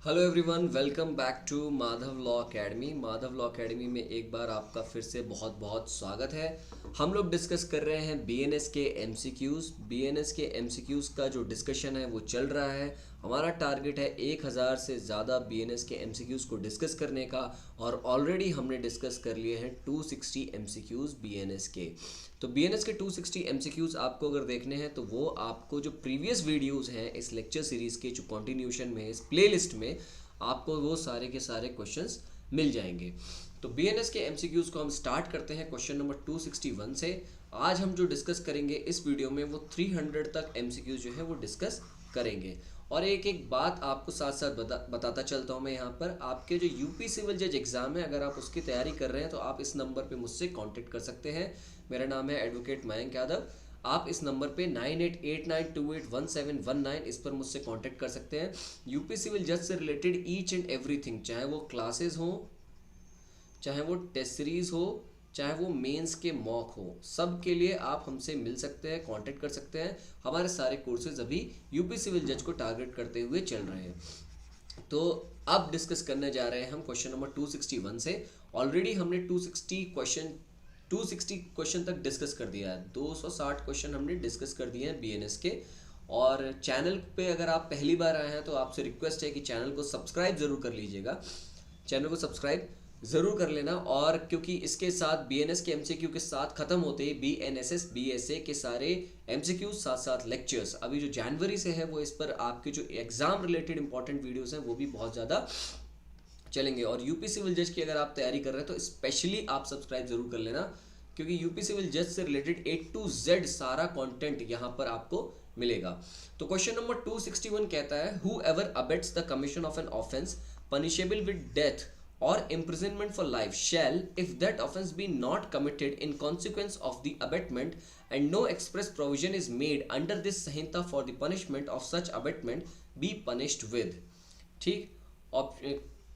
Hello everyone, welcome back to Madhav law academy. Madhav law academy में एक बार आपका फिर से बहुत बहुत स्वागत है। हम लोग डिस्कस कर रहे हैं बीएनएस के एमसीक्यूज़। बीएनएस के एमसीक्यूज़ का जो डिस्कशन है वो चल रहा है। हमारा टारगेट है 1000 से ज़्यादा बीएनएस के एमसीक्यूज़ को डिस्कस करने का, और ऑलरेडी हमने डिस्कस कर लिए हैं 260 एमसीक्यूज़ बीएनएस के। तो बीएनएस के 260 एमसीक्यूज़ आपको अगर देखने हैं तो वो आपको जो प्रीवियस वीडियोज़ हैं इस लेक्चर सीरीज़ के जो कंटिन्यूशन में, इस प्लेलिस्ट में आपको वो सारे के सारे क्वेश्चंस मिल जाएंगे। तो बीएनएस के एमसीक्यूज़ को हम स्टार्ट करते हैं क्वेश्चन नंबर 261 से। आज हम जो डिस्कस करेंगे इस वीडियो में वो 300 तक एमसीक्यूज़ जो है वो डिस्कस करेंगे। और एक एक बात आपको साथ साथ बताता चलता हूँ मैं यहाँ पर। आपके जो यूपी सिविल जज एग्ज़ाम है, अगर आप उसकी तैयारी कर रहे हैं तो आप इस नंबर पे मुझसे कांटेक्ट कर सकते हैं। मेरा नाम है एडवोकेट मयंक यादव। आप इस नंबर पे 9889281719 इस पर मुझसे कांटेक्ट कर सकते हैं। यूपी सिविल जज से रिलेटेड ईच एंड एवरीथिंग, चाहे वो क्लासेस हो, चाहे वो टेस्ट सीरीज़ हो, चाहे वो मेंस के मॉक हो, सब के लिए आप हमसे मिल सकते हैं, कांटेक्ट कर सकते हैं। हमारे सारे कोर्सेज अभी यूपी सिविल जज को टारगेट करते हुए चल रहे हैं। तो अब डिस्कस करने जा रहे हैं हम क्वेश्चन नंबर 261 से। ऑलरेडी हमने 260 क्वेश्चन तक डिस्कस कर दिया है। 260 क्वेश्चन हमने डिस्कस कर दिए हैं बीएनएस के। और चैनल पे अगर आप पहली बार आए हैं तो आपसे रिक्वेस्ट है कि चैनल को सब्सक्राइब ज़रूर कर लीजिएगा। चैनल को सब्सक्राइब ज़रूर कर लेना। और क्योंकि इसके साथ बीएनएस के एमसीक्यू के साथ ख़त्म होते ही बीएनएसएस बीएसए के सारे एमसीक्यू साथ साथ लेक्चर्स अभी जो जनवरी से है वो इस पर आपके जो एग्ज़ाम रिलेटेड इंपॉर्टेंट वीडियोस हैं वो भी बहुत ज़्यादा चलेंगे। और यूपी सिविल जज की अगर आप तैयारी कर रहे हैं तो स्पेशली आप सब्सक्राइब जरूर कर लेना, क्योंकि यूपी सिविल जज से रिलेटेड A to Z सारा कंटेंट यहाँ पर आपको मिलेगा। तो क्वेश्चन नंबर 261 कहता है, whoever abets the commission of an offence punishable with death or imprisonment for life shall, if that offence be not committed in consequence of the abatement and no express provision is made under this Sanhita for the punishment of such abatement, be punished with। ठीक,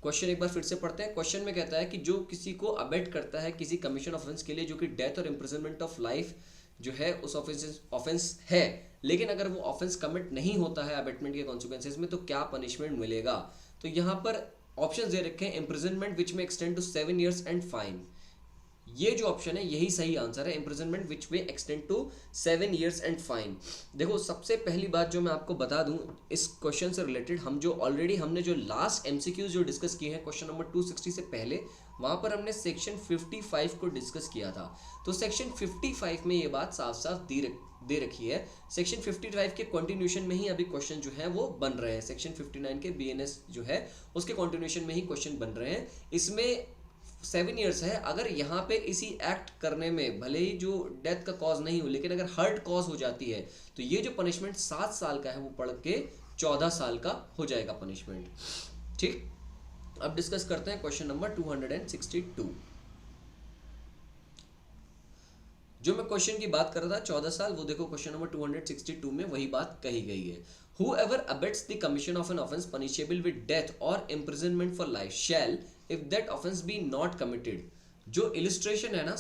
question एक बार फिर से पढ़ते हैं। Question में कहता है कि जो किसी को अबेट करता है किसी कमीशन ऑफेंस के लिए जो कि डेथ और इम्प्रिजनमेंट ऑफ लाइफ जो है उस ऑफेंस है, लेकिन अगर वो ऑफेंस कमिट नहीं होता है अबेटमेंट के कॉन्सिक्वेंसेज में, तो क्या पनिशमेंट मिलेगा। तो यहाँ पर ऑप्शन दे रखे हैं, imprisonment which may extend to 7 years and fine. ये जो ऑप्शन है यही सही आंसर है, imprisonment which may extend to 7 years and fine. देखो, सबसे पहली बात जो मैं आपको बता दूं इस क्वेश्चन से रिलेटेड, हमने जो लास्ट एमसीक्यूज जो डिस्कस किए हैं क्वेश्चन नंबर 260 से पहले, वहां पर हमने सेक्शन 55 को डिस्कस किया था। तो सेक्शन 55 में ये बात साफ साफ दे रखी है। सेक्शन 55 के कंटिन्यूशन में ही अभी क्वेश्चन जो है वो बन रहे हैं। सेक्शन 59 के बीएनएस जो है उसके कंटिन्यूशन में ही क्वेश्चन बन रहे हैं। इसमें 7 years है। अगर यहाँ पे इसी एक्ट करने में भले ही जो डेथ का कॉज नहीं हो, लेकिन अगर हर्ट कॉज हो जाती है तो ये जो पनिशमेंट 7 साल का है वो पढ़ के 14 साल का हो जाएगा पनिशमेंट। ठीक, अब डिस्कस करते हैं क्वेश्चन नंबर 262। जो मैं क्वेश्चन की बात कर रहा था 14 साल, वो देखो क्वेश्चन नंबर 262 में वही बात कही गई है। Whoever abets the commission of an offence punishable with death or imprisonment for life shall, if that offence be not committed। जो इलिस्ट्रेशन है ना,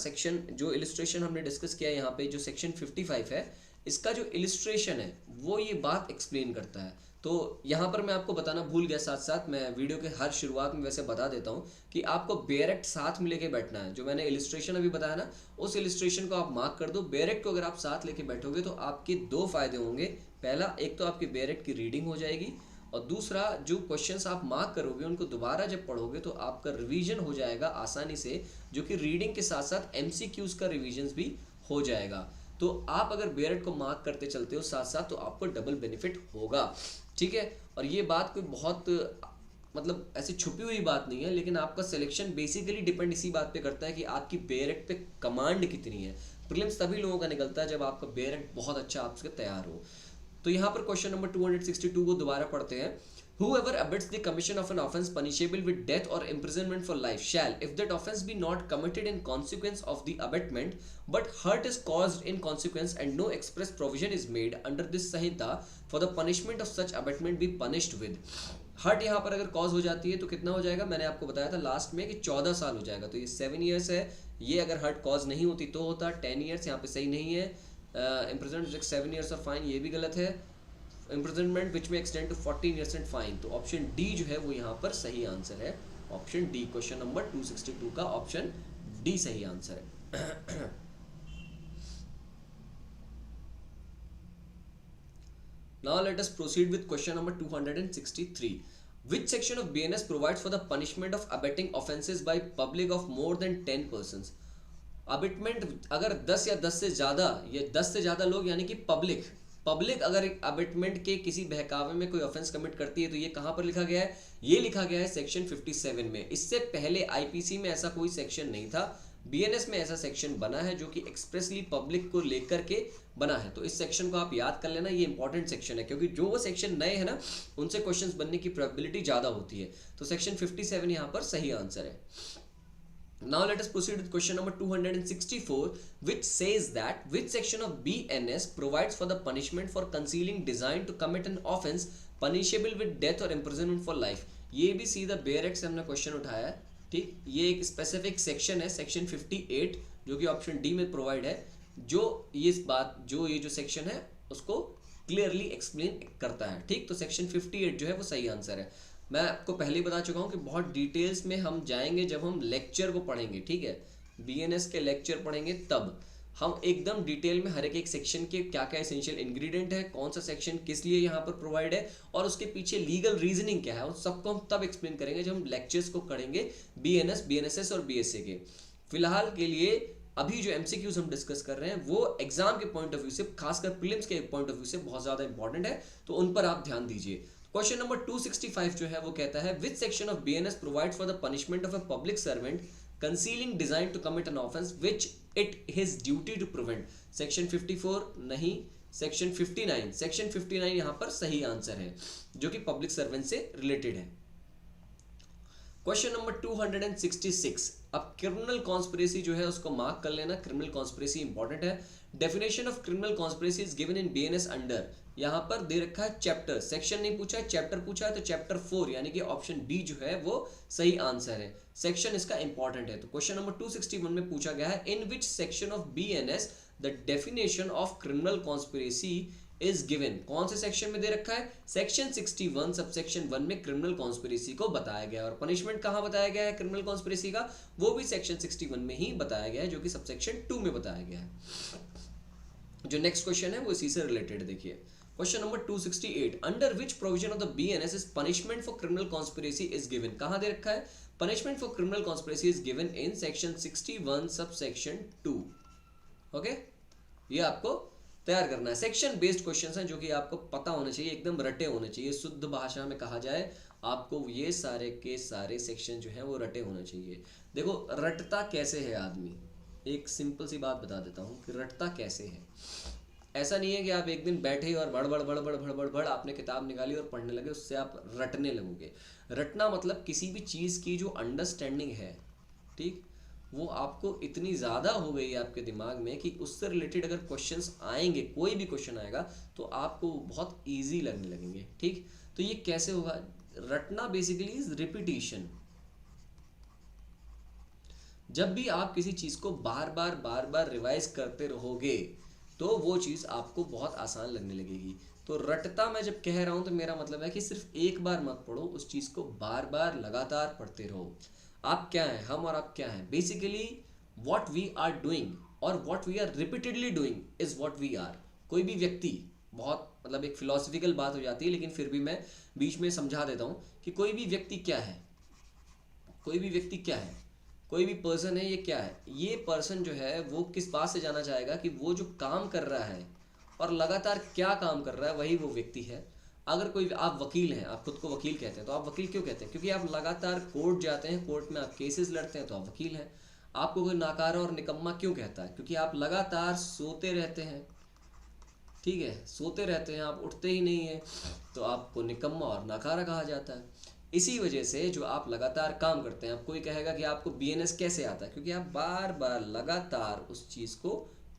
जो इलिस्ट्रेशन हमने डिस्कस किया यहाँ पे, जो सेक्शन 55 है, इसका जो इलिस्ट्रेशन है वो ये बात एक्सप्लेन करता है। तो यहाँ पर मैं आपको बताना भूल गया, साथ साथ मैं वीडियो के हर शुरुआत में वैसे बता देता हूँ कि आपको बेरेक्ट साथ में लेके बैठना है। जो मैंने इलिस्ट्रेशन अभी बताया ना, उस इलिस्ट्रेशन को आप मार्क कर दो। बेरेक्ट को अगर आप साथ लेके बैठोगे तो आपके 2 फायदे होंगे। पहला, एक तो आपकी बेरेक्ट की रीडिंग हो जाएगी, और दूसरा, जो क्वेश्चंस आप मार्क करोगे उनको दोबारा जब पढ़ोगे तो आपका रिवीजन हो जाएगा आसानी से, जो कि रीडिंग के साथ साथ एमसीक्यूज का रिवीजन भी हो जाएगा। तो आप अगर बेरेक्ट को मार्क करते चलते हो साथ साथ तो आपको डबल बेनिफिट होगा। ठीक है, और ये बात कोई बहुत मतलब ऐसी छुपी हुई बात नहीं है, लेकिन आपका सिलेक्शन बेसिकली डिपेंड इसी बात पे करता है कि आपकी बेरेक्ट पे कमांड कितनी है। प्रीलिम्स तभी लोगों का निकलता है जब आपका बेरेक्ट बहुत अच्छा आपसे तैयार हो। तो यहाँ पर क्वेश्चन नंबर 262 को दोबारा पढ़ते हैं। Whoever abets the commission of an offence punishable with death or imprisonment for life shall, if that offence be not committed in consequence of the abatement, but hurt is caused in consequence and no express provision is made under this Sanhita for the punishment of such abatement, be punished with। Hurt यहाँ पर अगर cause हो जाती है तो कितना हो जाएगा, मैंने आपको बताया था लास्ट में कि 14 साल हो जाएगा। तो ये 7 years है। ये अगर हर्ट कॉज नहीं होती तो होता 10 years, यहाँ पे सही नहीं है। इम्प्रिजनमेंट 7 years और फाइन, ये भी गलत है। imprisonment which may extend to 14 years and fine। तो ऑप्शन डी जो है वो यहाँ पर सही आंसर है, ऑप्शन डी। क्वेश्चन नंबर 262 का ऑप्शन डी सही आंसर है। Now let us proceed with question number 263. Which section of BNS provides for the punishment of abetting offences by public of more than 10 persons? Abetment अगर 10 या 10 से ज़्यादा, ये 10 से ज़्यादा लोग यानी कि पब्लिक अगर अबिटमेंट के किसी बहकावे में कोई ऑफेंस कमिट करती है तो ये कहाँ पर लिखा गया है? ये लिखा गया है सेक्शन 57 में। इससे पहले आईपीसी में ऐसा कोई सेक्शन नहीं था, बीएनएस में ऐसा सेक्शन बना है जो कि एक्सप्रेसली पब्लिक को लेकर के बना है। तो इस सेक्शन को आप याद कर लेना, ये इंपॉर्टेंट सेक्शन है क्योंकि जो वो सेक्शन नए हैं ना उनसे क्वेश्चंस बनने की प्रोबेबिलिटी ज़्यादा होती है। तो सेक्शन 57 यहाँ पर सही आंसर है। Now let us proceed with question number 264, which says that which section of BNS provides for the punishment for concealing design to commit an offence punishable with death or imprisonment for life। ये भी सीधा bear से हमने question उठाया है, ठीक। ये एक स्पेसिफिक सेक्शन है, सेक्शन 58 जो कि ऑप्शन डी में प्रोवाइड है, जो ये जो सेक्शन है उसको क्लियरली एक्सप्लेन करता है, ठीक। तो सेक्शन 58 जो है वो सही आंसर है। मैं आपको पहले ही बता चुका हूँ कि बहुत डिटेल्स में हम जाएंगे जब हम लेक्चर को पढ़ेंगे, ठीक है। बीएनएस के लेक्चर पढ़ेंगे तब हम एकदम डिटेल में हर एक सेक्शन के क्या क्या एसेंशियल इंग्रेडिएंट है, कौन सा सेक्शन किस लिए यहाँ पर प्रोवाइड है और उसके पीछे लीगल रीजनिंग क्या है, उस सबको हम तब एक्सप्लेन करेंगे जब हम लेक्चर्स को करेंगे बीएनएस, बीएनएसएस और बीएसए के। फिलहाल के लिए अभी जो एमसीक्यूज हम डिस्कस कर रहे हैं वो एग्जाम के पॉइंट ऑफ व्यू से, खासकर प्रीलिम्स के पॉइंट ऑफ व्यू से बहुत ज़्यादा इंपॉर्टेंट है, तो उन पर आप ध्यान दीजिए। क्वेश्चन नंबर 265 जो है वो कहता है which section of BNS provides for the punishment of a public servant concealing design to commit an offence which it his duty to prevent. Section 54 नहीं, सेक्शन 59। सेक्शन 59 यहाँ पर सही आंसर है जो कि पब्लिक सर्वेंट से रिलेटेड है। Question number 266, अब क्रिमिनल कॉन्स्पिरेसी जो है उसको मार्क कर लेना, क्रिमिनल कॉन्स्पिरेसी इंपॉर्टेंट है। Definition of criminal conspiracy is given in BNS under, यहाँ पर दे रखा है चैप्टर, सेक्शन नहीं पूछा है, चैप्टर पूछा है, तो चैप्टर 4 यानी कि ऑप्शन बी जो है वो सही आंसर है। सेक्शन इसका इंपॉर्टेंट है। तो क्वेश्चन नंबर 261 में पूछा गया है in which section of BNS the definition of criminal conspiracy is given. कौन से सेक्शन में दे रखा है? सेक्शन 61 सबसेक्शन 1 में क्रिमिनल कॉन्स्पिरेसी को बताया गया है। और पनिशमेंट कहाँ बताया गया है क्रिमिनल कॉन्स्पिरेसी का? वो भी सेक्शन 61 में ही बताया गया है जो कि सबसेक्शन 2 में बताया गया है। जो नेक्स्ट क्वेश्चन है वो इसी से रिलेटेड देखिए। Question number 268, under which provision of the BNS is punishment for criminal conspiracy is given. कहाँ दे रखा है? Punishment for criminal conspiracy is given in section 61 subsection 2। Okay, ये आपको तैयार करना है। सेक्शन बेस्ड क्वेश्चंस हैं जो कि आपको पता होने चाहिए, एकदम रटे होने चाहिए। शुद्ध भाषा में कहा जाए आपको ये सारे के सारे सेक्शन जो हैं वो रटे होने चाहिए। देखो रटता कैसे है आदमी, एक सिंपल सी बात बता देता हूँ कि रटता कैसे है। ऐसा नहीं है कि आप एक दिन बैठे और बड़ आपने किताब निकाली और पढ़ने लगे, उससे आप रटने लगोगे। रटना मतलब किसी भी चीज़ की जो अंडरस्टैंडिंग है, ठीक, वो आपको इतनी ज़्यादा हो गई है आपके दिमाग में कि उससे रिलेटेड अगर क्वेश्चंस आएंगे, कोई भी क्वेश्चन आएगा तो आपको बहुत इजी लगने लगेंगे, ठीक। तो ये कैसे होगा? रटना बेसिकली इज रिपीटिशन। जब भी आप किसी चीज़ को बार बार रिवाइज करते रहोगे तो वो चीज़ आपको बहुत आसान लगने लगेगी। तो रटता मैं जब कह रहा हूँ तो मेरा मतलब है कि सिर्फ एक बार मत पढ़ो, उस चीज़ को बार बार लगातार पढ़ते रहो। आप क्या हैं, हम और आप क्या हैं, basically what we are doing और what we are repeatedly doing is what we are. कोई भी व्यक्ति, बहुत मतलब एक फिलोसफिकल बात हो जाती है लेकिन फिर भी मैं बीच में समझा देता हूँ कि कोई भी व्यक्ति क्या है, कोई भी व्यक्ति क्या है, कोई भी पर्सन है, ये क्या है? ये पर्सन जो है वो किस बात से जाना चाहेगा कि वो जो काम कर रहा है और लगातार क्या काम कर रहा है वही वो व्यक्ति है। अगर कोई, आप वकील हैं, आप खुद को वकील कहते हैं, तो आप वकील क्यों कहते हैं? क्योंकि आप लगातार कोर्ट जाते हैं, कोर्ट में आप केसेस लड़ते हैं, तो आप वकील हैं। आपको कोई नाकारा और निकम्मा क्यों कहता है? क्योंकि आप लगातार सोते रहते हैं, ठीक है, सोते रहते हैं, आप उठते ही नहीं हैं, तो आपको निकम्मा और नाकारा कहा जाता है। इसी वजह से जो आप लगातार काम करते हैं, आप कोई कहेगा कि आपको बीएनएस कैसे आता है? क्योंकि आप बार बार लगातार उस चीज़ को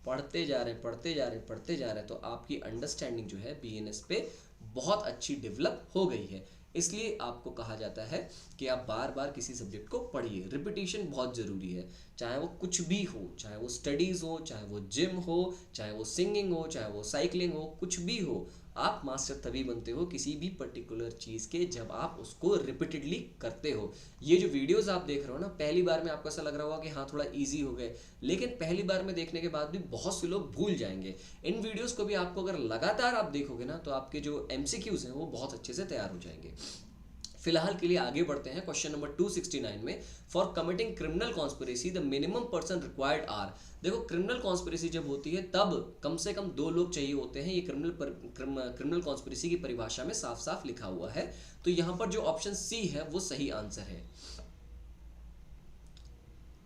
पढ़ते जा रहे हैं, तो आपकी अंडरस्टैंडिंग जो है बीएनएस पे बहुत अच्छी डेवलप हो गई है। इसलिए आपको कहा जाता है कि आप बार बार किसी सब्जेक्ट को पढ़िए। रिपीटिशन बहुत ज़रूरी है, चाहे वो कुछ भी हो, चाहे वो स्टडीज़ हो, चाहे वो जिम हो, चाहे वो सिंगिंग हो, चाहे वो साइकिलिंग हो, कुछ भी हो, आप मास्टर तभी बनते हो किसी भी पर्टिकुलर चीज़ के जब आप उसको रिपीटेडली करते हो। ये जो वीडियोस आप देख रहे हो ना, पहली बार में आपको ऐसा लग रहा होगा कि हाँ थोड़ा इजी हो गए, लेकिन पहली बार में देखने के बाद भी बहुत से लोग भूल जाएंगे। इन वीडियोस को भी आपको अगर लगातार आप देखोगे ना, तो आपके जो MCQs हैं वो बहुत अच्छे से तैयार हो जाएंगे। फिलहाल के लिए आगे बढ़ते हैं क्वेश्चन नंबर 269 में। For committing criminal conspiracy the minimum person required are. देखो, क्रिमिनल कॉन्स्पिरेसी जब होती है तब कम से कम 2 लोग चाहिए होते हैं। ये क्रिमिनल कॉन्स्पिरेसी की परिभाषा में साफ साफ लिखा हुआ है। तो यहां पर जो ऑप्शन सी है वो सही आंसर है।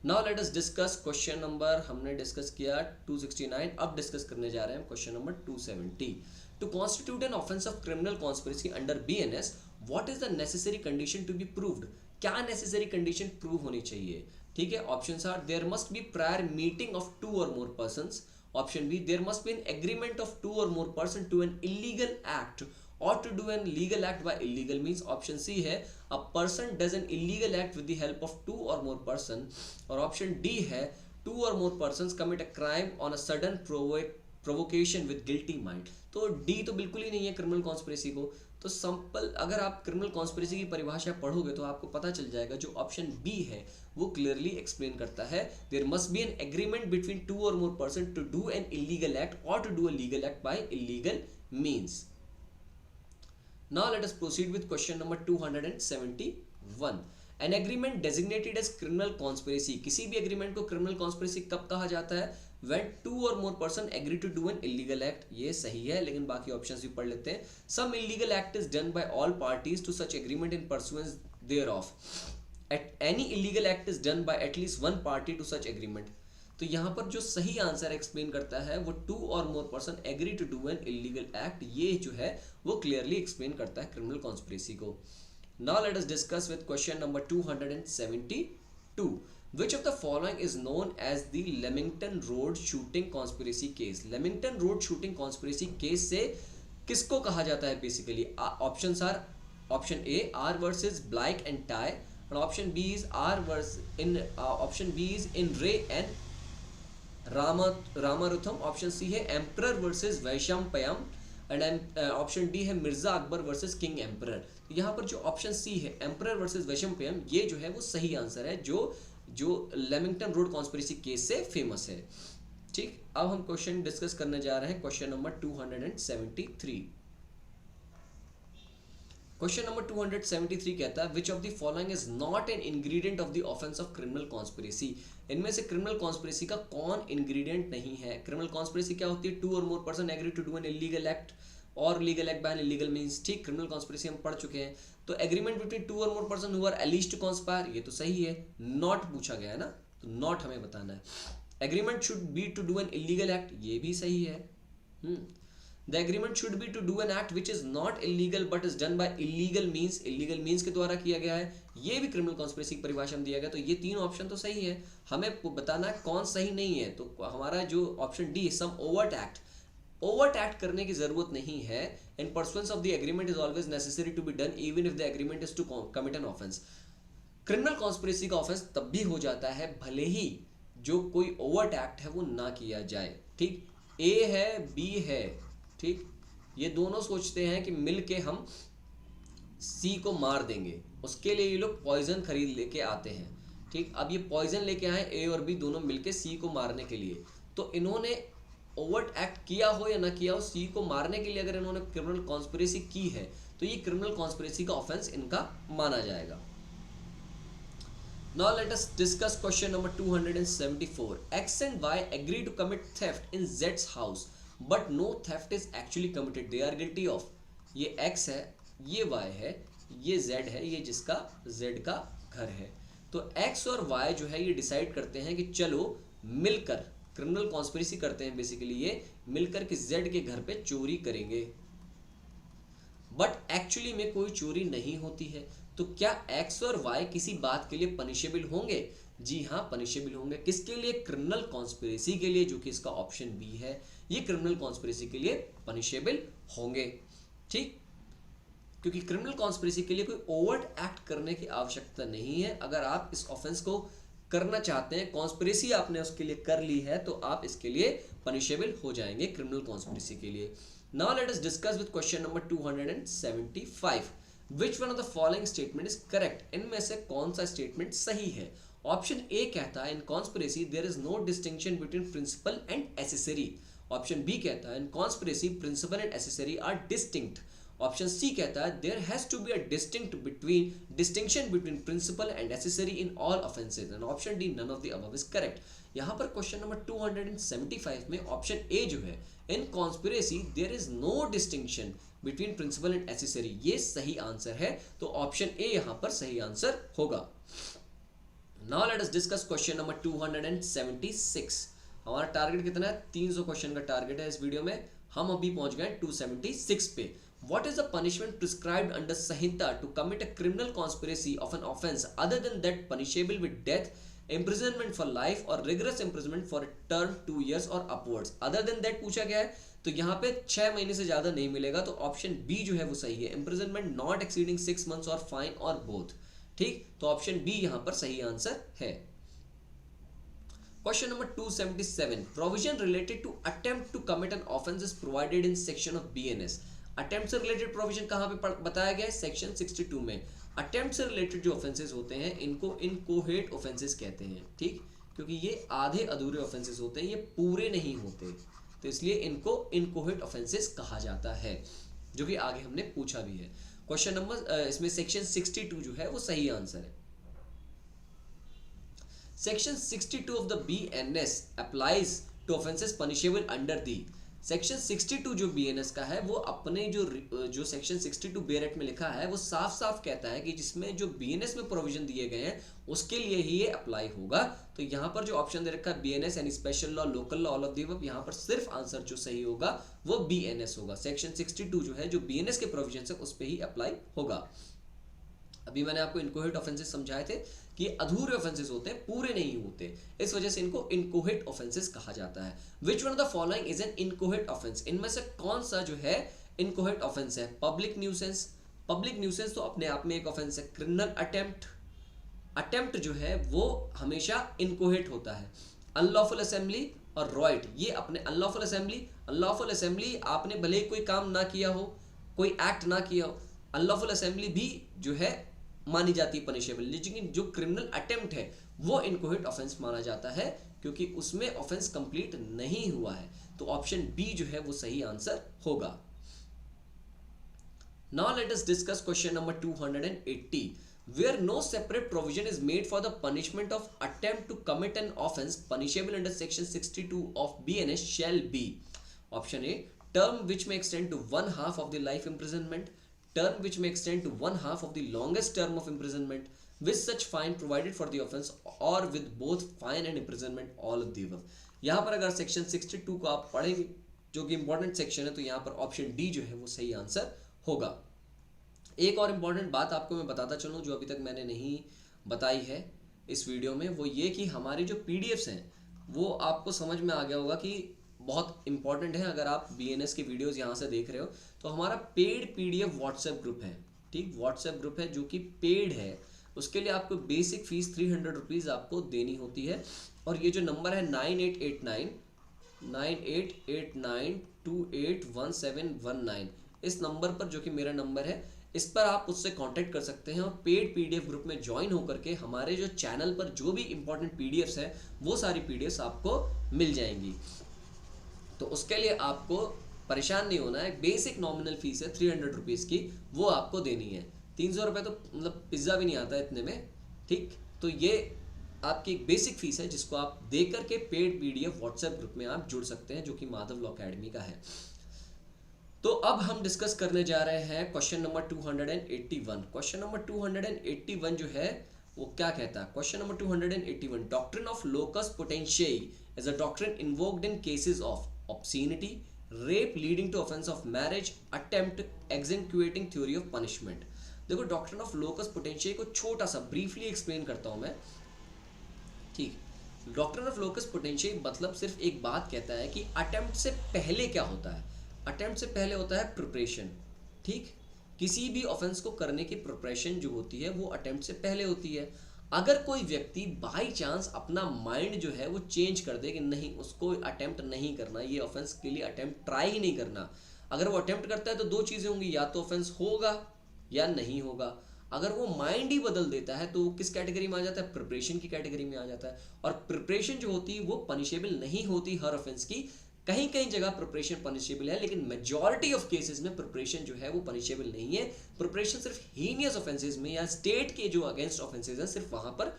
Now let us discuss question number, हमने डिस्कस किया 269, अब डिस्कस करने जा रहे हैं question number 270। To constitute an offence of criminal conspiracy under BNS, what is the necessary condition to be proved. क्या नेसेसरी कंडीशन प्रूव होनी चाहिए? ठीक है, options are there must be prior meeting of 2 और more persons. Option B there must be an agreement of 2 और more person to an illegal act or to do an illegal act by illegal means. Option C है a person does an illegal act with the help of 2 or more person, और option D है 2 or more persons commit a crime on a sudden provocation with guilty mind. तो D तो बिल्कुल ही नहीं है criminal conspiracy को। तो simple, अगर आप क्रिमिनल कॉन्स्पिरेसी की परिभाषा पढ़ोगे तो आपको पता चल जाएगा जो ऑप्शन बी है वो क्लियरली एक्सप्लेन करता है there must be an agreement between 2 और more person to do an illegal act और to do a legal act by illegal means. Now let us proceed with question number 271. An agreement designated as criminal conspiracy. किसी भी agreement को criminal conspiracy कब कहा जाता है? When 2 or more person agree to do an illegal act. ये सही है, लेकिन बाकी options भी पढ़ लेते हैं. Some illegal act is done by all parties to such agreement in pursuance thereof. Any illegal act is done by at least one party to such agreement. तो यहाँ पर जो सही आंसर एक्सप्लेन करता है वो 2 और more person agree to do an illegal act, ये जो है वो क्लियरली एक्सप्लेन करता है क्रिमिनल कॉन्स्पिरेसी को। Now let us discuss with question number 272. Which of the following is known as the Lamington road shooting conspiracy case? Lamington road shooting conspiracy case से किसको कहा जाता है basically? Options are option A R versus black and tie, और option B is option B is in re and Ramarutham, option C है emperor versus Vaishampayan, and option D है Mirza Akbar versus king emperor. यहाँ पर जो ऑप्शन सी है emperor versus Vaishampayana, ये जो है वो सही आंसर है जो लेमिंगटन रोड कॉन्स्पिरेसी केस से फेमस है। ठीक, अब हम क्वेश्चन डिस्कस करने जा रहे हैं क्वेश्चन नंबर 273। क्वेश्चन नंबर 273 कहता है which of the following is not an ingredient of the offence of criminal conspiracy. इनमें से क्रिमिनल कॉन्स्पिरेसी का कौन इंग्रेडिएंट नहीं है? क्रिमिनल कॉन्स्पिरेसी क्या होती है? 2 और more person agree to do an illegal act और legal act by an illegal means. ठीक, क्रिमिनल कॉन्स्पिरेसी हम पढ़ चुके हैं। तो एग्रीमेंट बिटवीन 2 और more person who are alleged to conspire, ये तो सही है। नॉट पूछा गया है ना, तो नॉट हमें बताना है। Agreement should be to do an illegal act, ये भी सही है। The agreement should be to do an act which is not illegal but is done by illegal means. illegal means के द्वारा किया गया है, ये भी क्रिमिनल कॉन्स्पिरेसी की परिभाषा में दिया गया। तो ये 3 ऑप्शन तो सही है, हमें बताना है कौन सही नहीं है। तो हमारा जो option D some overt act करने की जरूरत नहीं है। In pursuance of the agreement is always necessary to be done even if the agreement is to commit an offence. Criminal conspiracy का ऑफेंस तब भी हो जाता है भले ही जो कोई ओवर्ट एक्ट है वो ना किया जाए। ठीक, ए है बी है, ठीक, ये दोनों सोचते हैं कि मिलके हम सी को मार देंगे, उसके लिए ये लोग पॉइजन खरीद लेके आते हैं। ठीक, अब ये पॉइजन लेके आए ए और बी दोनों मिलके सी को मारने के लिए। तो इन्होंने ओवर्ट एक्ट किया हो या ना किया हो, सी को मारने के लिए अगर इन्होंने क्रिमिनल कॉन्स्पिरेसी की है तो ये क्रिमिनल कॉन्स्पिरेसी का ऑफेंस इनका माना जाएगा। Now let us discuss question number 274. X and Y agree to commit theft in Z's house, but no theft is actually committed. They are guilty of. ये X है, ये Y है, ये Z है, ये जिसका Z का घर है। तो X और Y जो है ये डिसाइड करते हैं कि चलो मिलकर क्रिमिनल कॉन्स्पिरेसी करते हैं। बेसिकली ये मिलकर के Z के घर पे चोरी करेंगे, बट एक्चुअली में कोई चोरी नहीं होती है। तो क्या X और Y किसी बात के लिए पनिशेबल होंगे? जी हाँ, पनिशेबल होंगे। किसके लिए? क्रिमिनल कॉन्स्पिरेसी के लिए, जो कि इसका ऑप्शन बी है। ये क्रिमिनल कॉन्स्पिरेसी के लिए पनिशेबल होंगे। ठीक, क्योंकि क्रिमिनल कॉन्स्पिरेसी के लिए कोई ओवर्ट एक्ट करने की आवश्यकता नहीं है। अगर आप इस ऑफेंस को करना चाहते हैं, कॉन्स्पिरेसी आपने उसके लिए कर ली है, तो आप इसके लिए पनिशेबल हो जाएंगे क्रिमिनल कॉन्स्पिरेसी के लिए। Now let us discuss with question number 275. Which one of the following statement is correct? इनमें से कौन सा स्टेटमेंट सही है? ऑप्शन ए कहता है in conspiracy there is no distinction between principal and accessory. Option B कहता है in conspiracy principal and accessory are distinct. Option C कहता है there has to be a distinction between principal and accessory in all offences. And option D none of the above is correct. यहाँ पर question number 275 में option A जो है in conspiracy there is no distinction between principal and accessory, ये सही answer है. तो option A यहाँ पर सही आंसर होगा. Now let us discuss question number 276. हमारा टारगेट कितना है? 300 क्वेश्चन का टारगेट है इस वीडियो में. हम अभी पहुंच गए 276 पे. What is the punishment prescribed under Sanhita to commit a criminal conspiracy of an offence other than that punishable with death, imprisonment for life or rigorous imprisonment for a term 2 years or upwards? Other than that पूछा गया है, तो यहाँ पे 6 महीने से ज़्यादा नहीं मिलेगा. तो ऑप्शन बी जो है वो सही है. imprisonment not exceeding 6 months और fine और both. ठीक, तो ऑप्शन बी यहाँ पर सही आंसर है. Question number 277. Provision related to attempt to commit an offence is provided in section of BNS. Attempt से रिलेटेड प्रोविजन कहाँ पे बताया गया है? सेक्शन 62 में. अटेम्प्ट से रिलेटेड जो ऑफेंसेस होते हैं इनको इनकोहेट ऑफेंसेस कहते हैं. ठीक, क्योंकि ये आधे अधूरे ऑफेंसेस होते हैं, ये पूरे नहीं होते, तो इसलिए इनको इनकोहेट ऑफेंसेस कहा जाता है, जो कि आगे हमने पूछा भी है. क्वेश्चन नंबर इसमें सेक्शन 62 जो है वो सही आंसर है. Section 62 of the BNS applies to offences punishable under the. Section 62 जो BNS का है वो अपने जो सेक्शन 62 बेरेट में लिखा है वो साफ साफ कहता है कि जिसमें जो BNS में प्रोविजन दिए गए हैं उसके लिए ही ये अप्लाई होगा. तो यहाँ पर जो ऑप्शन दे रखा है BNS यानी special law, local law, all of the above, यहाँ पर सिर्फ आंसर जो सही होगा वो BNS होगा. सेक्शन 62 जो है जो BNS के प्रोविजन है उस पर ही अप्लाई होगा. अभी मैंने आपको इनकोहेट ऑफेंसेस समझाए थे कि अधूरे ऑफेंसेस होते हैं, पूरे नहीं होते, इस वजह से इनको इनकोहेट ऑफेंसेस कहा जाता है. Which one of the following is an inchoate offence? इनमें से कौन सा जो है इनकोहेट ऑफेंस है? Public nuisance. पब्लिक न्यूसेंस तो अपने आप में एक ऑफेंस है. क्रिमिनल अटेम्प्ट जो है वो हमेशा इनकोहेट होता है. अनलॉफुल असेंबली और रॉइट, ये अपने अनलॉफुल असेंबली आपने भले ही कोई काम ना किया हो, कोई एक्ट ना किया हो, अनलॉफुल असेंबली भी जो है मानी जाती है पनिशेबल. लेकिन जो क्रिमिनल अटेम्प्ट है वो इनकोहेट ऑफेंस माना जाता है क्योंकि उसमें ऑफेंस कंप्लीट नहीं हुआ है. तो ऑप्शन बी जो है वो सही आंसर होगा. Now let us discuss question number 280. Where no separate provision is made for the punishment of attempt to commit an offence punishable under section 62 of BNS shall be. Option A term which may extend to 1/2 of the life imprisonment, term which may extend to 1/2 of the longest term of imprisonment with such fine provided for the offence or with both fine and imprisonment, all of the above. यहाँ पर अगर section 62 को आप पढ़ेंगे जो कि important section है तो यहाँ पर ऑप्शन डी जो है वो सही आंसर होगा. एक और इम्पॉर्टेंट बात आपको मैं बताता चलूँ जो अभी तक मैंने नहीं बताई है इस वीडियो में, वो ये कि हमारी जो PDFs हैं वो आपको समझ में आ गया होगा कि बहुत इंपॉर्टेंट है. अगर आप BNS के वीडियोस यहाँ से देख रहे हो तो हमारा पेड PDF व्हाट्सएप ग्रुप है. ठीक, व्हाट्सएप ग्रुप है जो कि पेड है. उसके लिए आपको बेसिक फीस 300 रुपीज़ आपको देनी होती है. और ये जो नंबर है 9889281719, इस नंबर पर जो कि मेरा नंबर है इस पर आप उससे कांटेक्ट कर सकते हैं और पेड PDF ग्रुप में ज्वाइन होकर के हमारे जो चैनल पर जो भी इंपॉर्टेंट PDFs है वो सारी PDFs आपको मिल जाएंगी. तो उसके लिए आपको परेशान नहीं होना है. बेसिक नॉमिनल फीस है 300 रुपीज़ की, वो आपको देनी है. 300 रुपये तो मतलब पिज्ज़ा भी नहीं आता है इतने में. ठीक, तो ये आपकी एक बेसिक फीस है जिसको आप दे करके पेड PDF व्हाट्सएप ग्रुप में आप जुड़ सकते हैं जो कि माधव लॉ अकेडमी का है. तो अब हम डिस्कस करने जा रहे हैं क्वेश्चन नंबर 281. क्वेश्चन नंबर 281 जो है वो क्या कहता है? Question number 281. Doctrine of locus poenitentiae is a doctrine invoked in cases of obscenity, rape leading to offense of marriage, attempt, extenuating theory of punishment. देखो डॉक्ट्रिन ऑफ लोकस पोटेंशियई को छोटा सा ब्रीफली एक्सप्लेन करता हूं मैं. ठीक, डॉक्ट्रिन ऑफ लोकस पोटेंशियई मतलब सिर्फ एक बात कहता है कि अटेम्प्ट से पहले क्या होता है. अटेम्प्ट से पहले होता है प्रिपरेशन. ठीक, किसी भी ऑफेंस को करने की प्रिपरेशन जो होती है वो अटेम्प्ट से पहले होती है. अगर कोई व्यक्ति बाई चांस अपना माइंड जो है वो चेंज कर दे कि नहीं उसको अटेम्प्ट नहीं करना, ये ऑफेंस के लिए अटेम्प्ट ट्राई ही नहीं करना, अगर वो अटेम्प्ट करता है तो दो चीजें होंगी, या तो ऑफेंस होगा या नहीं होगा। अगर वो माइंड ही बदल देता है तो वो किस कैटेगरी में आ जाता है, प्रिपरेशन की कैटेगरी में आ जाता है। और प्रिपरेशन जो होती है वो पनिशेबल नहीं होती हर ऑफेंस की, कहीं कहीं जगह प्रिपरेशन पनिशेबल है, लेकिन मेजॉरिटी ऑफ केसेस में प्रिपरेशन जो है वो पनिशेबल नहीं है। प्रिपरेशन सिर्फ हीनियस ऑफेंसेस में या स्टेट के जो अगेंस्ट ऑफेंसेस हैं सिर्फ वहां पर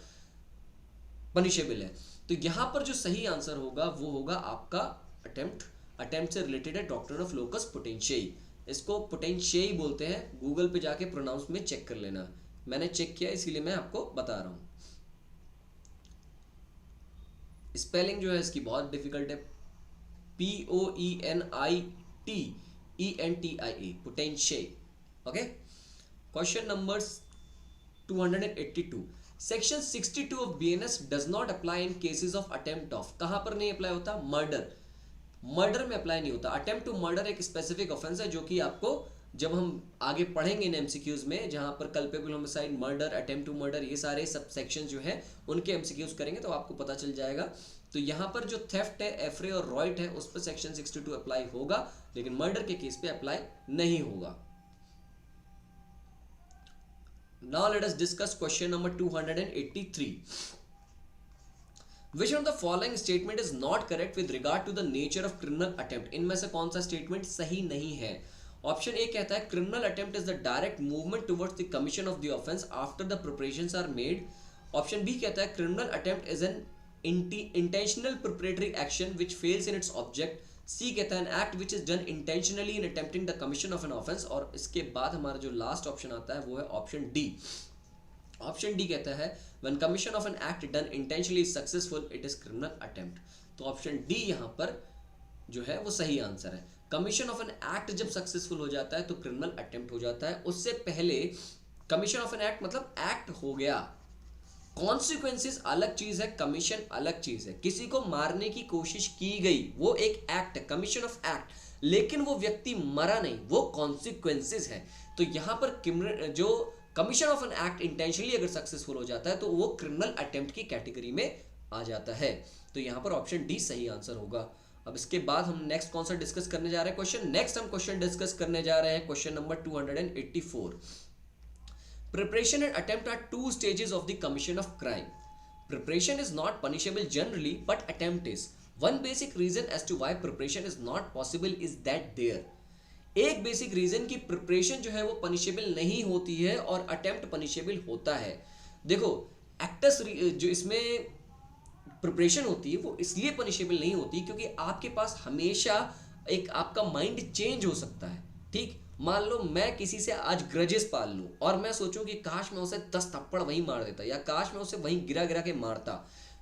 पनिशेबल है। तो यहां पर जो सही आंसर होगा वो होगा आपका अटेम्प्ट। अटेम्प्ट से रिलेटेड है डॉक्ट्रिन ऑफ लोकस पोटेंशियई, इसको पोटेंशियई बोलते हैं। गूगल पे जाके प्रोनाउंस में चेक कर लेना, मैंने चेक किया इसीलिए मैं आपको बता रहा हूं। स्पेलिंग जो है इसकी बहुत डिफिकल्ट है, POENITENTIA, पोटेंशियई। Okay, question number 282, section 62 of BNS does not apply in cases of attempt of, कहां पर नहीं अप्लाई होता, मर्डर। मर्डर में अप्लाई नहीं होता। अटेम्प्ट टू मर्डर एक स्पेसिफिक ऑफेंस है जो कि आपको जब हम आगे पढ़ेंगे इन एमसीक्यूज में, जहां पर culpable homicide, murder, attempt to murder, ये सारे सब सेक्शन जो है उनके एमसीक्यूज करेंगे तो आपको पता चल जाएगा। तो यहां पर जो थेफ्ट है, एफ्रे और रॉइट है, उस पर सेक्शन 62 अप्लाई होगा, लेकिन मर्डर के केस पे अप्लाई नहीं होगा। Now let us discuss question number 283. Which of the following statement is not correct with regard to the nature of criminal attempt? इनमें से कौन सा स्टेटमेंट सही नहीं है? ऑप्शन ए कहता है criminal attempt is the direct movement towards the commission of the offense after the preparations are made. Option B कहता है criminal attempt is an intentional preparatory action which fails in its object. सी कहता है an act which is done intentionally in attempting the commission of an offense. और इसके बाद हमारा जो last option आता है वो है ऑप्शन डी। ऑप्शन डी कहता है when commission of an act done intentionally is successful it is criminal attempt। तो ऑप्शन डी यहाँ पर जो है वो सही आंसर है। कमीशन ऑफ एन एक्ट जब सक्सेसफुल हो जाता है तो क्रिमिनल अटेम्प्ट हो जाता है। उससे पहले कमीशन ऑफ एन एक्ट मतलब एक्ट हो गया, कॉन्सिक्वेंसेस अलग चीज है, कमीशन अलग चीज है। किसी को मारने की कोशिश की गई, वो एक एक्ट है, कमीशन ऑफ एक्ट, लेकिन वो व्यक्ति मरा नहीं, वो कॉन्सिक्वेंसेस है। तो यहां पर जो commission of an act intentionally अगर सक्सेसफुल हो जाता है तो वो क्रिमिनल अटेम्प्ट की कैटेगरी में आ जाता है। तो यहां पर ऑप्शन डी सही आंसर होगा। अब इसके बाद हम नेक्स्ट कौन सा डिस्कस करने जा रहे हैं क्वेश्चन, नेक्स्ट हम क्वेश्चन डिस्कस करने जा रहे हैं question number 284। Preparation and attempt are two stages of the commission of crime. Preparation is not punishable generally, but attempt is. One basic reason as to why preparation is not possible is that there. एक basic reason की preparation जो है वो punishable नहीं होती है और attempt punishable होता है। देखो एक्टस जो इसमें प्रिपरेशन होती है वो इसलिए पनिशेबल नहीं होती क्योंकि आपके पास हमेशा एक आपका माइंड चेंज हो सकता है। ठीक, मान लो मैं किसी से आज ग्रजेस पाल लूं और मैं सोचूं कि काश मैं उसे 10 थप्पड़ वहीं मार देता या काश मैं उसे वहीं गिरा गिरा के मारता।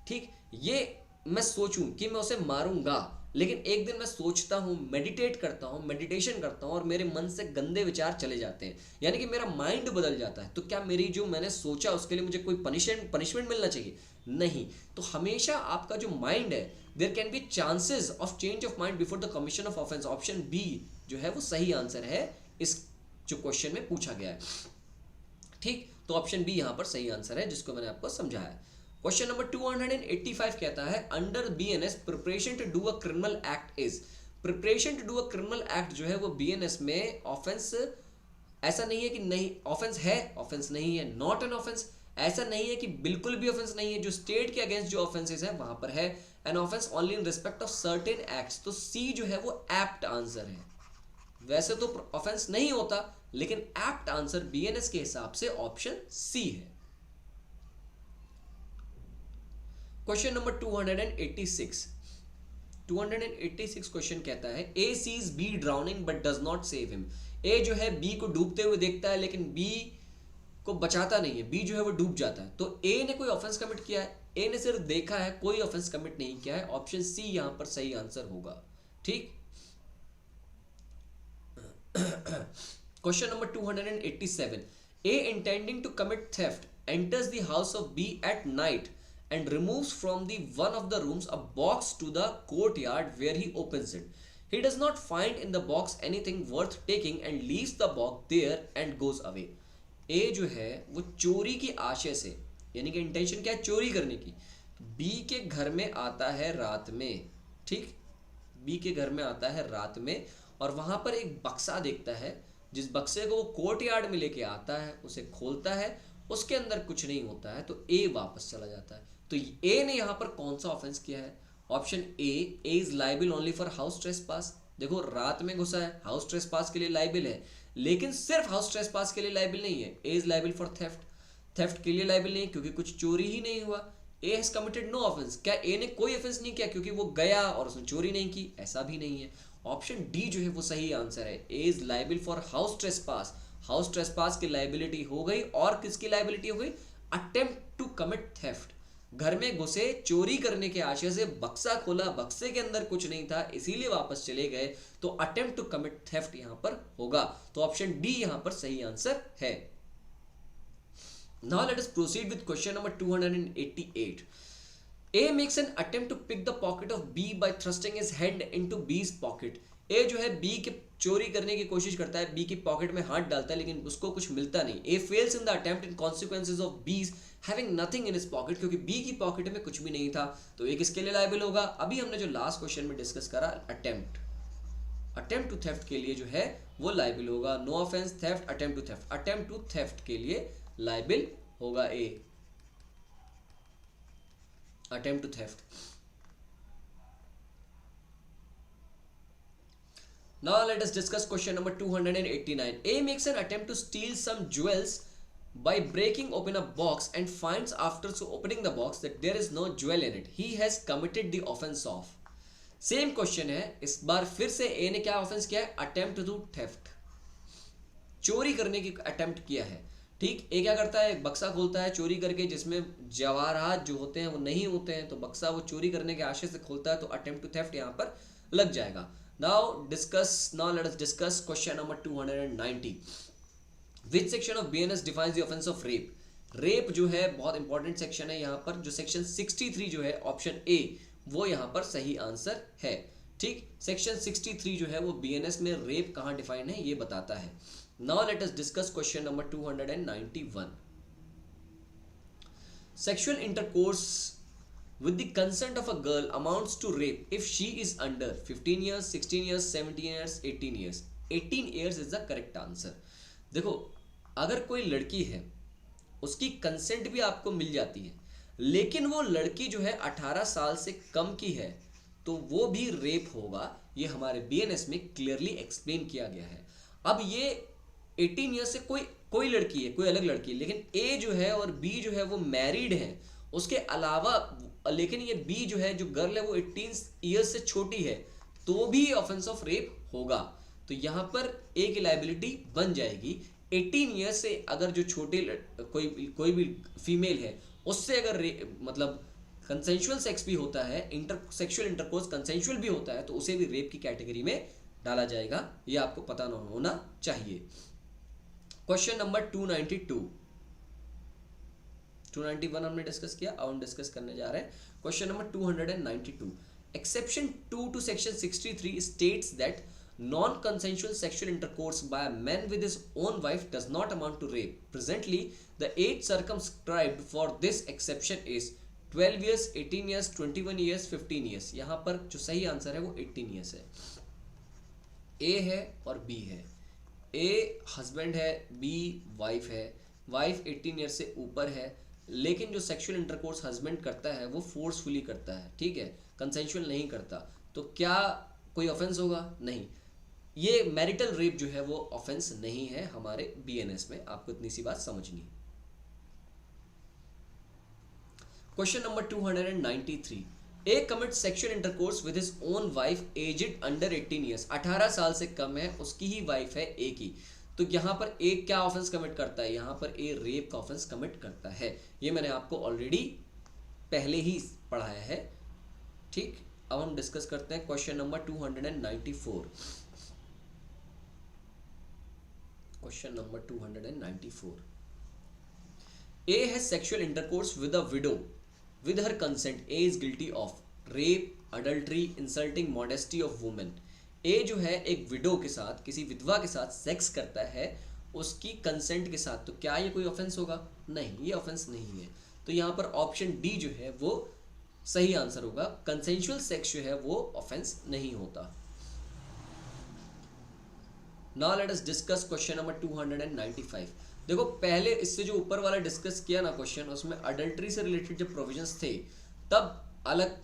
ठीक, ये मैं सोचूं कि मैं उसे मारूंगा, लेकिन एक दिन मैं सोचता हूं, मेडिटेट करता हूं, मेडिटेशन करता हूं और मेरे मन से गंदे विचार चले जाते हैं, यानी कि मेरा माइंड बदल जाता है। तो क्या मेरी जो मैंने सोचा उसके लिए मुझे कोई पनिशमेंट मिलना चाहिए? नहीं। तो हमेशा आपका जो माइंड है, there can be chances of change of mind before the commission of offence. Option B जो है वो सही आंसर है इस जो क्वेश्चन में पूछा गया है। ठीक, तो ऑप्शन बी यहां पर सही आंसर है जिसको मैंने आपको समझाया। क्वेश्चन नंबर 285 कहता है under BNS preparation to do a criminal act is. Preparation to do a criminal act जो है वो बीएनएस में ऑफेंस, ऐसा नहीं है कि नहीं ऑफेंस है, ऑफेंस नहीं है, नॉट एन ऑफेंस, ऐसा नहीं है कि बिल्कुल भी ऑफेंस नहीं है। जो स्टेट के अगेंस्ट जो ऑफेंसेस है वहां पर है an offence only in respect of certain acts. तो सी जो है वो एप्ट आंसर है। वैसे तो ऑफेंस नहीं होता, लेकिन एप्ट आंसर बीएनएस के हिसाब से ऑप्शन सी है। क्वेश्चन नंबर 286 क्वेश्चन कहता है A sees B drowning but does not save him. A जो है बी को डूबते हुए देखता है लेकिन बी को बचाता नहीं है, बी जो है वो डूब जाता है। तो ए ने कोई ऑफेंस कमिट किया है? ए ने सिर्फ देखा है, कोई ऑफेंस कमिट नहीं किया है। ऑप्शन सी यहां पर सही आंसर होगा। ठीक, question number 287 A intending to commit theft enters the house of B at night and removes from the one of the rooms a box to the courtyard where he opens it. He does not find in the box anything worth taking and leaves the box there and goes away. A जो है वो चोरी की आशय से, यानी कि intention क्या है, चोरी करने की, B के घर में आता है रात में। ठीक, B के घर में आता है रात में और वहां पर एक बक्सा देखता है, जिस बक्से को वो कोर्ट यार्ड में लेके आता है, उसे खोलता है, उसके अंदर कुछ नहीं होता है, तो ए वापस चला जाता है। तो ए ने यहाँ पर कौन सा ऑफेंस किया है? Option A is liable only for house trespass. देखो रात में घुसा है, हाउस ट्रेसपास के लिए लाइबल है, लेकिन सिर्फ हाउस ट्रेसपास के लिए लाइबल नहीं है। A is liable for theft, theft के लिए लाइबल नहीं, क्योंकि कुछ चोरी ही नहीं हुआ। A has committed no offence, क्या ए ने कोई ऑफेंस नहीं किया क्योंकि वो गया और उसने चोरी नहीं की? ऐसा भी नहीं है। ऑप्शन डी जो है वो सही आंसर है। A is liable for house trespass, house trespass की लाइबिलिटी हो गई, और किसकी लाइबिलिटी हो गई? अटेम्प्ट टू कमिट थेफ्ट, घर में घुसे, चोरी करने के आशय से बक्सा खोला, बक्से के अंदर कुछ नहीं था, इसीलिए वापस चले गए, तो अटेम्प्ट टू कमिट थेफ्ट यहां पर होगा। तो ऑप्शन डी यहां पर सही आंसर है। Now let us proceed with question number 288. A makes an attempt to pick the pocket of B by thrusting his hand into B's pocket. A जो है B के चोरी करने की कोशिश करता है, B की पॉकेट में हाथ डालता है, लेकिन उसको कुछ मिलता नहीं। A fails in the attempt in consequences of B's having nothing in his pocket, क्योंकि B की पॉकेट में कुछ भी नहीं था। तो A किसके लिए लायबल होगा? अभी हमने जो लास्ट क्वेश्चन में डिस्कस करा, अटेम्प्ट टू थेफ्ट के लिए जो है वो लायबल होगा। No offence, theft, attempt to theft, attempt to theft के लिए लायबल होगा A, attempt to theft. Now let us discuss question number 289. A makes an attempt to steal some jewels by breaking open a box and finds after opening the box that there is no jewel in it. He has committed the offense of. Same question है, इस बार फिर से ए ने क्या offence किया है? Attempt to theft, चोरी करने की अटेम्प्ट किया है। ठीक, ए क्या करता है? एक बक्सा खोलता है चोरी करके, जिसमें जवाहरात जो होते हैं वो नहीं होते हैं, तो बक्सा वो चोरी करने के आशय से खोलता है, तो अटेम्प्ट टू थेफ्ट यहाँ पर लग जाएगा। Now let us discuss question number 290. Which section of BNS defines the offence of rape? Rape जो है बहुत इंपॉर्टेंट सेक्शन है यहाँ पर, जो सेक्शन 63 जो है ऑप्शन ए वो यहाँ पर सही आंसर है। ठीक, सेक्शन 63 जो है वो बीएनएस में रेप कहाँ डिफाइन है ये बताता है। Now let us discuss question number 291. Sexual intercourse with the consent of a girl amounts to rape if she is under 15 years, 16 years, 17 years, 18 years. 18 years is the correct answer. देखो, अगर कोई लड़की है, उसकी कंसेंट भी आपको मिल जाती है, लेकिन वो लड़की जो है 18 साल से कम की है, तो वो भी रेप होगा। ये हमारे बीएनएस में क्लियरली एक्सप्लेन किया गया है। अब ये 18 ईयर्स से कोई लड़की है, कोई अलग लड़की है, लेकिन ए जो है और बी जो है वो मैरिड है, उसके अलावा, लेकिन ये बी जो है, जो गर्ल है वो 18 ईयर्स से छोटी है, तो भी ऑफेंस ऑफ रेप होगा। तो यहाँ पर ए की लायबिलिटी बन जाएगी। 18 ईयर्स से अगर जो छोटे कोई भी फीमेल है, उससे अगर मतलब कंसेंशुअल सेक्स भी होता है, सेक्सुअल इंटरकोर्स कंसेंशुअल भी होता है, तो उसे भी रेप की कैटेगरी में डाला जाएगा। ये आपको पता होना चाहिए। क्वेश्चन नंबर 292, 291 हमने डिस्कस किया, अब हम डिस्कस करने जा रहे हैं question number 292. Exception 2 to section 63 states that non-consensual sexual intercourse by a man with his own wife does not amount to rape. Presently, the age circumscribed for this exception is 12 years, 18 years, 21 years, 15 years. यहाँ पर जो सही answer है वो 18 years है। ए है और B है। ए हस्बैंड है, बी वाइफ है। वाइफ 18 ईयर से ऊपर है, लेकिन जो सेक्सुअल इंटरकोर्स हस्बैंड करता है वो फोर्सफुली करता है, ठीक है, कंसेंशुअल नहीं करता। तो क्या कोई ऑफेंस होगा? नहीं, ये मैरिटल रेप जो है वो ऑफेंस नहीं है हमारे बीएनएस में। आपको इतनी सी बात समझनी है। Question number 293. A commit sexual intercourse with his own wife aged under 18 years. 18 साल से कम है, उसकी ही वाइफ है ए की। तो यहाँ पर ए क्या ऑफेंस कमिट करता है? यहाँ पर ए रेप का ऑफेंस कमिट करता है। ये मैंने आपको ऑलरेडी पहले ही पढ़ाया है। ठीक, अब हम डिस्कस करते हैं question number 294. Question number 294. A has sexual intercourse with a window with her consent. A is guilty of rape, adultery, insulting modesty of woman. A जो है एक विडो के साथ, किसी विधवा के साथ सेक्स करता है उसकी कंसेंट के साथ। तो क्या ये कोई ऑफेंस होगा? नहीं, ये ऑफेंस नहीं है। तो यहाँ पर ऑप्शन डी जो है वो सही आंसर होगा। कंसेंशुअल सेक्स जो है वो ऑफेंस नहीं होता। Now let us discuss question number 295। देखो पहले इससे जो ऊपर वाला डिस्कस किया ना क्वेश्चन, उसमें अडल्ट्री से रिलेटेड जब प्रोविजंस थे तब अलग,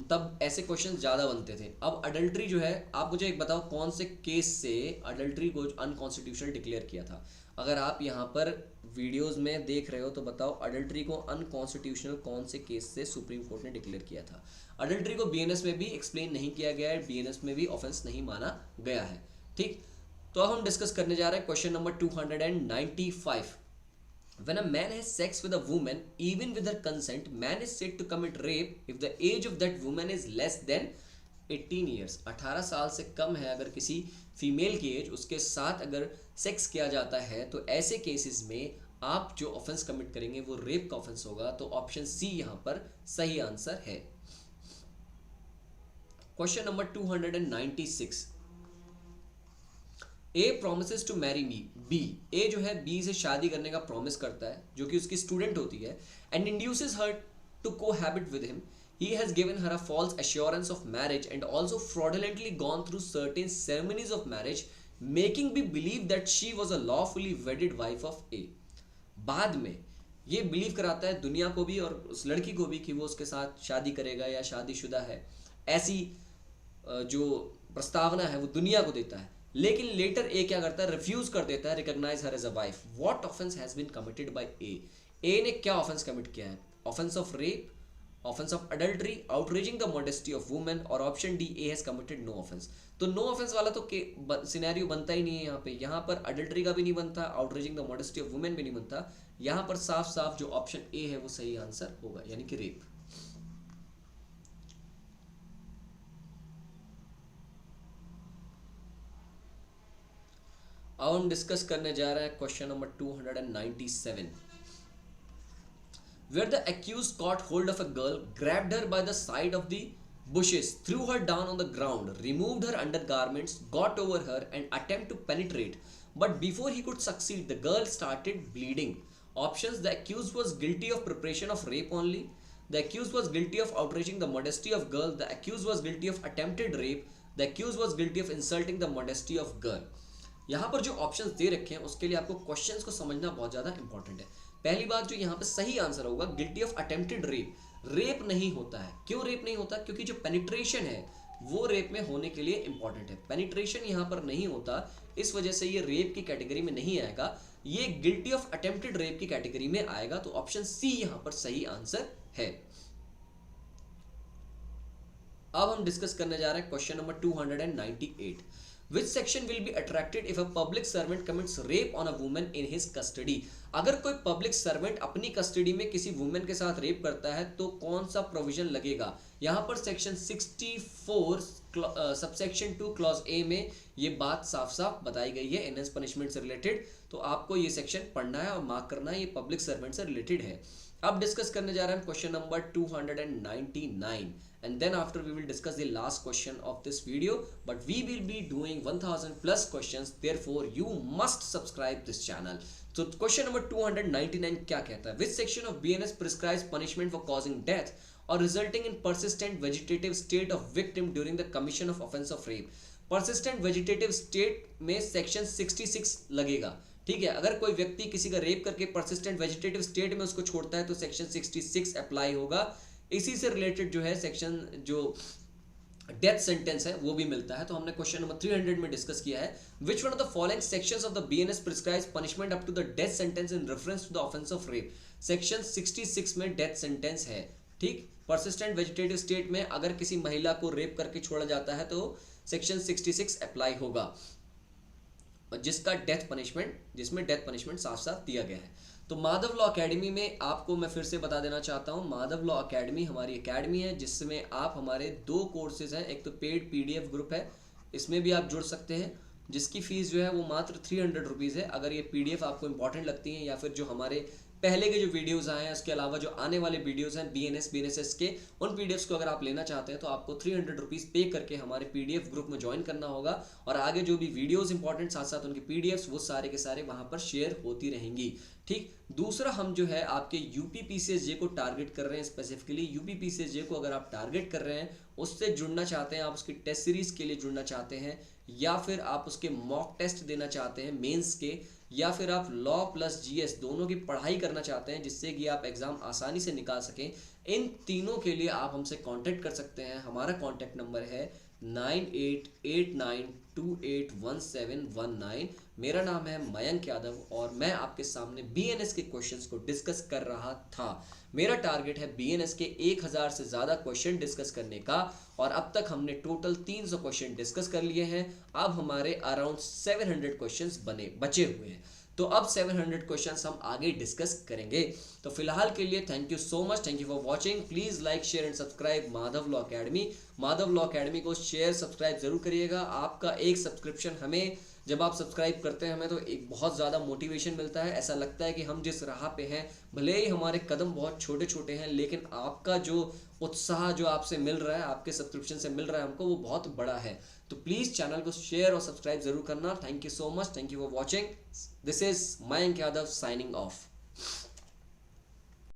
तब ऐसे क्वेश्चन ज़्यादा बनते थे। अब अडल्ट्री जो है, आप मुझे एक बताओ कौन से केस से अडल्ट्री को अनकॉन्स्टिट्यूशनल डिक्लेयर किया था। अगर आप यहाँ पर वीडियोस में देख रहे हो तो बताओ अडल्ट्री को अनकॉन्स्टिट्यूशनल कौन से केस से सुप्रीम कोर्ट ने डिक्लेयर किया था। अडल्ट्री को बीएनएस में भी एक्सप्लेन नहीं किया गया है, बीएनएस में भी ऑफेंस नहीं माना गया है। ठीक, तो अब हम डिस्कस करने जा रहे हैं question number 295। When a man has sex with a woman, even with her consent, man is said to commit rape if the age of that woman is less than 18 years. 18 साल से कम है अगर किसी female की as, उसके साथ अगर sex किया जाता है तो ऐसे केसेस में आप जो ऑफेंस कमिट करेंगे वो रेप का ऑफेंस होगा। तो ऑप्शन सी यहाँ पर सही आंसर है। Question number 296। A promises to marry me B. A जो है बी से शादी करने का प्रॉमिस करता है, जो कि उसकी स्टूडेंट होती है, and induces her to cohabit with him. He has given her a false assurance of marriage and also fraudulently gone through certain ceremonies of marriage, making me believe that she was a lawfully wedded wife of A. बाद में ये believe कराता है दुनिया को भी और उस लड़की को भी कि वो उसके साथ शादी करेगा या शादीशुदा है, ऐसी जो प्रस्तावना है वो दुनिया को देता है। लेकिन लेटर ए क्या करता है, रिफ्यूज कर देता है recognise her as a wife. What offence has been committed by A. A ने क्या ऑफेंस कमिट किया है? Offence of rape, offence of adultery, outraging the modesty of women, और option D A has committed no offence. तो no offence वाला तो scenario बनता ही नहीं है यहाँ पे। यहाँ पर अडल्ट्री का भी नहीं बनता, outraging the modesty of women भी नहीं बनता। यहाँ पर साफ साफ जो ऑप्शन ए है वो सही आंसर होगा, यानी कि रेप। अब हम डिस्कस करने जा रहे हैं question number 297। Where the accused caught hold of a girl, grabbed her by the side of the bushes, threw her down on the ground, removed her undergarments, got over her and attempted to penetrate. But before he could succeed, the girl started bleeding. Options: the accused was guilty of preparation of rape only. The accused was guilty of outraging the modesty of girl. The accused was guilty of attempted rape. The accused was guilty of insulting the modesty of girl. यहाँ पर जो options दे रखे हैं उसके लिए आपको questions को समझना बहुत ज़्यादा इंपॉर्टेंट है। पहली बात जो यहाँ पे सही आंसर होगा, guilty of attempted rape. Rape नहीं होता है। क्यों रेप नहीं होता? क्योंकि जो पेनिट्रेशन है वो रेप में होने के लिए इंपॉर्टेंट है। पेनिट्रेशन यहाँ पर नहीं होता, इस वजह से ये रेप की कैटेगरी में नहीं आएगा, ये गिल्टी ऑफ अटेम्प्टेड रेप की कैटेगरी में आएगा। तो ऑप्शन सी यहाँ पर सही आंसर है। अब हम डिस्कस करने जा रहे हैं question number 298। Which section will be attracted if a public servant commits rape on a woman in his custody? अगर कोई पब्लिक सर्वेंट अपनी कस्टडी में किसी वुमेन के साथ रेप करता है तो कौन सा प्रोविजन लगेगा? यहाँ पर सेक्शन 64 सबसेक्शन 2 क्लॉज ए में ये बात साफ साफ बताई गई है एनहेंस पनिशमेंट से रिलेटेड। तो आपको ये सेक्शन पढ़ना है और मार्क करना है, ये पब्लिक सर्वेंट से रिलेटेड है। अब डिस्कस करने जा रहे हैं question number 299 and then after we will discuss the last question of this video, but we will be doing 1000 plus questions, therefore you must subscribe this channel. So question number 299 क्या कहता है? Which section of BNS prescribes punishment for causing death or resulting in persistent vegetative state of victim during the commission of offense of rape? persistent vegetative state में section 66 लगेगा। ठीक है, अगर कोई व्यक्ति किसी का रेप करके परसिस्टेंट वेजिटेटिव स्टेट में उसको छोड़ता है तो सेक्शन 66 अप्लाई होगा। इसी से रिलेटेड जो है सेक्शन जो डेथ सेंटेंस है वो भी मिलता है। तो हमने क्वेश्चन नंबर 300 में डिस्कस किया है, which one of the following sections of the BNS prescribes punishment up to the death sentence in reference to the offence of rape. Section 66 में डेथ सेंटेंस है। ठीक, परसिस्टेंट वेजिटेटिव स्टेट में अगर किसी महिला को रेप करके छोड़ा जाता है तो सेक्शन 66 अप्लाई होगा, जिसका डेथ पनिशमेंट, जिसमें डेथ पनिशमेंट साफ साफ दिया गया है। तो माधव लॉ एकेडमी में आपको मैं फिर से बता देना चाहता हूँ, माधव लॉ एकेडमी हमारी एकेडमी है जिसमें आप हमारे 2 कोर्सेज हैं। एक तो पेड पीडीएफ ग्रुप है, इसमें भी आप जुड़ सकते हैं, जिसकी फ़ीस जो है वो मात्र 300 रुपीज़ है। अगर ये पीडीएफ आपको इंपॉर्टेंट लगती है या फिर जो हमारे पहले के जो वीडियोस आए हैं, उसके अलावा जो आने वाले वीडियोस हैं BNS के, उन पीडीएफ्स को अगर आप लेना चाहते हैं तो आपको 300 रुपीज़ पे करके हमारे पीडीएफ ग्रुप में ज्वाइन करना होगा। और आगे जो भी वीडियोस इंपॉर्टेंट साथ साथ उनके पीडीएफ्स वो सारे के सारे वहां पर शेयर होती रहेंगी। ठीक, दूसरा हम जो है आपके यूपी पीसीएस जे को टारगेट कर रहे हैं। स्पेसिफिकली यूपी पीसीएस जे को अगर आप टारगेट कर रहे हैं, उससे जुड़ना चाहते हैं, आप उसकी टेस्ट सीरीज के लिए जुड़ना चाहते हैं, या फिर आप उसके मॉक टेस्ट देना चाहते हैं मेंस के, या फिर आप लॉ प्लस जीएस दोनों की पढ़ाई करना चाहते हैं जिससे कि आप एग्जाम आसानी से निकाल सकें, इन तीनों के लिए आप हमसे कांटेक्ट कर सकते हैं। हमारा कांटेक्ट नंबर है 9889281719। मेरा नाम है मयंक यादव और मैं आपके सामने बीएनएस के क्वेश्चंस को डिस्कस कर रहा था। मेरा टारगेट है बीएनएस के 1000 से ज़्यादा क्वेश्चन डिस्कस करने का, और अब तक हमने टोटल 300 क्वेश्चन डिस्कस कर लिए हैं। अब हमारे अराउंड 700 क्वेश्चंस बचे हुए हैं, तो अब 700 क्वेश्चंस हम आगे डिस्कस करेंगे। तो फिलहाल के लिए thank you so much, thank you for watching. Please like share and subscribe Madhav law academy. Madhav law academy को शेयर सब्सक्राइब जरूर करिएगा। आपका एक सब्सक्रिप्शन हमें, जब आप सब्सक्राइब करते हैं हमें, तो एक बहुत ज़्यादा मोटिवेशन मिलता है। ऐसा लगता है कि हम जिस राह पे हैं, भले ही हमारे कदम बहुत छोटे छोटे हैं, लेकिन आपका जो उत्साह जो आपसे मिल रहा है, आपके सब्सक्रिप्शन से मिल रहा है हमको, वो बहुत बड़ा है। तो प्लीज़ चैनल को शेयर और सब्सक्राइब जरूर करना। Thank you so much, thank you for watching. This is Mayank Yadav signing off.